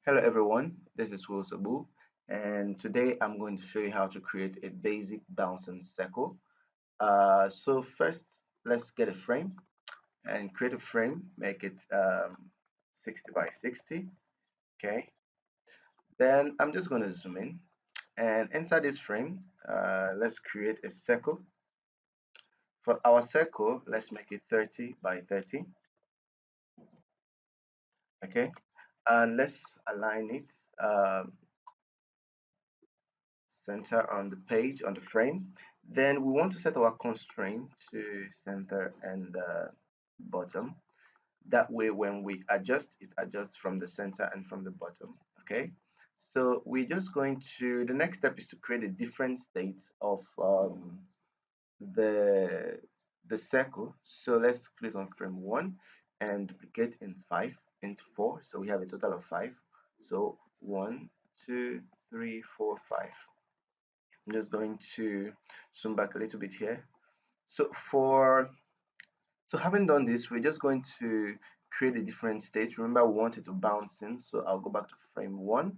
Hello everyone, this is Will Sabu, and today I'm going to show you how to create a basic bouncing circle. So first, let's get a frame and create a frame, make it 60 by 60, okay? Then I'm just going to zoom in, and inside this frame, let's create a circle. For our circle, let's make it 30 by 30, okay? And let's align it center on the page on the frame. Then we want to set our constraint to center and bottom. That way when we adjust, it adjusts from the center and from the bottom. Okay, so we're just going to, the next step is to create a different state of the the circle. So let's click on frame 1 and duplicate in 5 into 4, so we have a total of 5. So 1, 2, 3, 4, 5. I'm just going to zoom back a little bit here. So having done this, we're just going to create a different state. Remember, we wanted to bounce in, so I'll go back to frame 1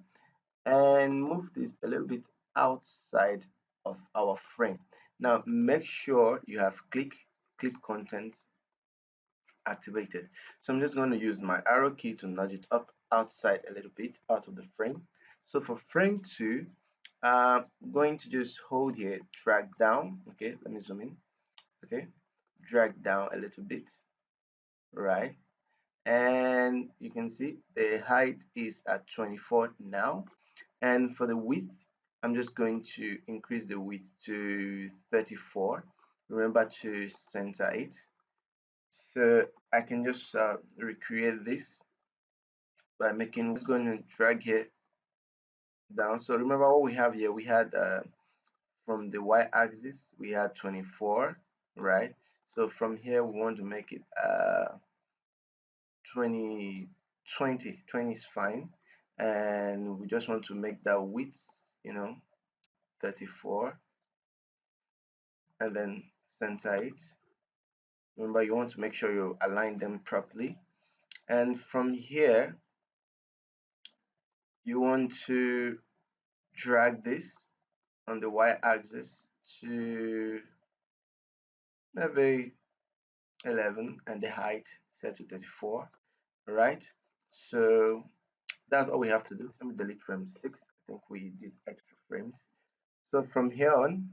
and move this a little bit outside of our frame. Now make sure you have clip content activated. So I'm just going to use my arrow key to nudge it up outside a little bit out of the frame. So for frame 2, I'm going to just hold here, drag down. Okay, let me zoom in. Okay, drag down a little bit, right? And you can see the height is at 24 now. And for the width, I'm just going to increase the width to 34. Remember to center it. So I can just recreate this by making, just going to drag it down. So remember what we have here, we had from the y-axis we had 24, right? So from here we want to make it 20 20 is fine, and we just want to make that width, 34, and then center it. Remember, you want to make sure you align them properly, and from here you want to drag this on the y-axis to maybe 11, and the height set to 34. Right, so that's all we have to do. Let me delete frame 6. I think we did extra frames. So from here on,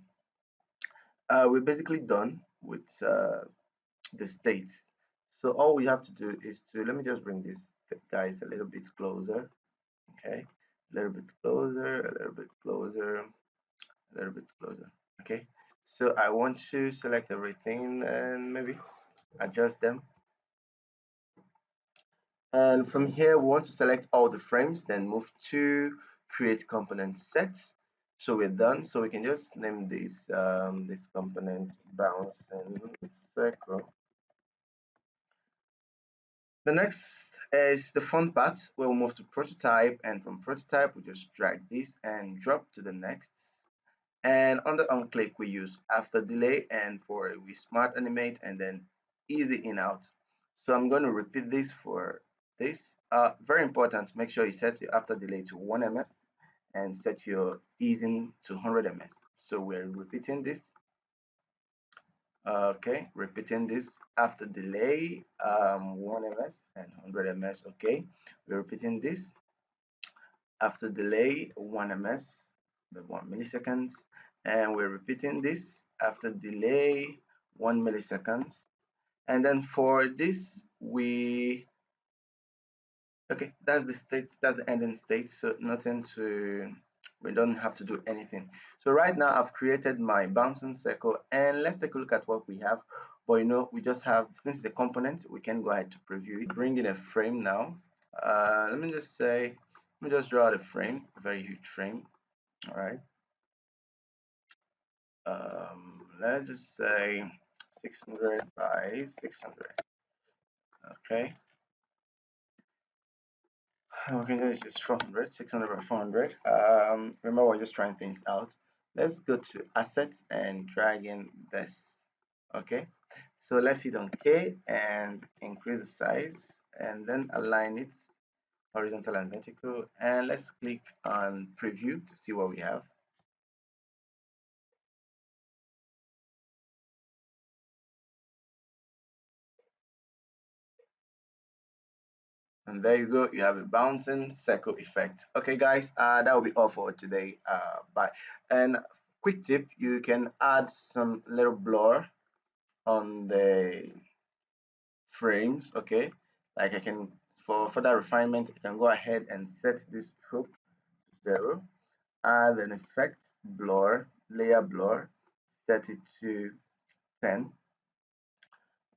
we're basically done with the states. So all we have to do is to, let me just bring this guys a little bit closer. Okay, a little bit closer, a little bit closer, a little bit closer. Okay, so I want to select everything and maybe adjust them. And from here, we want to select all the frames, then move to create component set. So we're done. So we can just name this component bounce and circle. The next is the fun part. We'll move to prototype, and from prototype, we just drag this and drop to the next. And on the on click, we use after delay, and for we smart animate and then easy in out. So I'm going to repeat this for this. Very important, make sure you set your after delay to 1 ms and set your easing to 100 ms. So we're repeating this. Okay, repeating this after delay 1 ms and 100 ms. Okay, we're repeating this after delay 1 ms, the 1 milliseconds, and we're repeating this after delay 1 milliseconds. And then for this, okay, that's the state, that's the ending state, so nothing to, we don't have to do anything. So right now I've created my bouncing circle, and let's take a look at what we have. But we just have, since it's a component, we can go ahead to preview it. Bring in a frame now. Let me just say, let me just draw out a frame, a very huge frame. All right. Let's just say 600 by 600. Okay. Okay, this is 400, 600 by 400. Remember, we're just trying things out. Let's go to assets and drag in this. Okay, so let's hit on K and increase the size and then align it horizontal and vertical, and let's click on preview to see what we have. And there you go, you have a bouncing circle effect. Okay guys, that will be all for today. Bye. And quick tip, you can add some little blur on the frames. Okay, like I can, for further refinement, I can go ahead and set this stroke to 0, add an effect, blur, layer blur, set it to 10.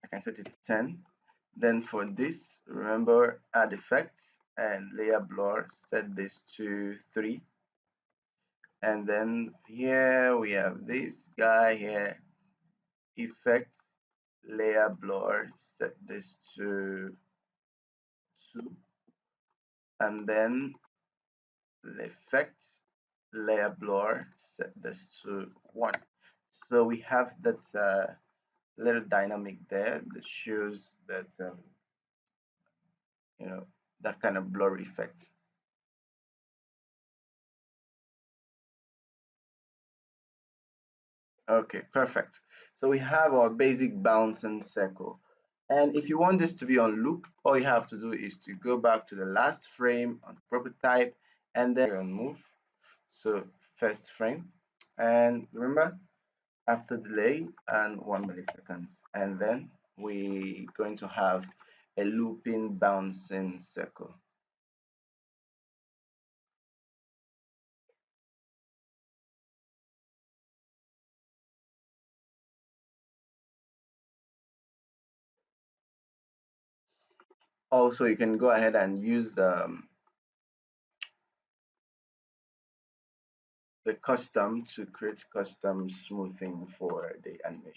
I can set it to 10. Then for this, remember, add effects and layer blur, set this to 3. And then here we have this guy here, effects, layer blur, set this to 2. And then the effects, layer blur, set this to 1. So we have that little dynamic there that shows that you know, that kind of blur effect. Okay, perfect. So we have our basic bouncing circle. And if you want this to be on loop, all you have to do is to go back to the last frame on prototype and then on move. So first frame. And remember, after delay and 1 milliseconds. And then we're going to have a looping bouncing circle. Also, you can go ahead and use the custom to create custom smoothing for the animation.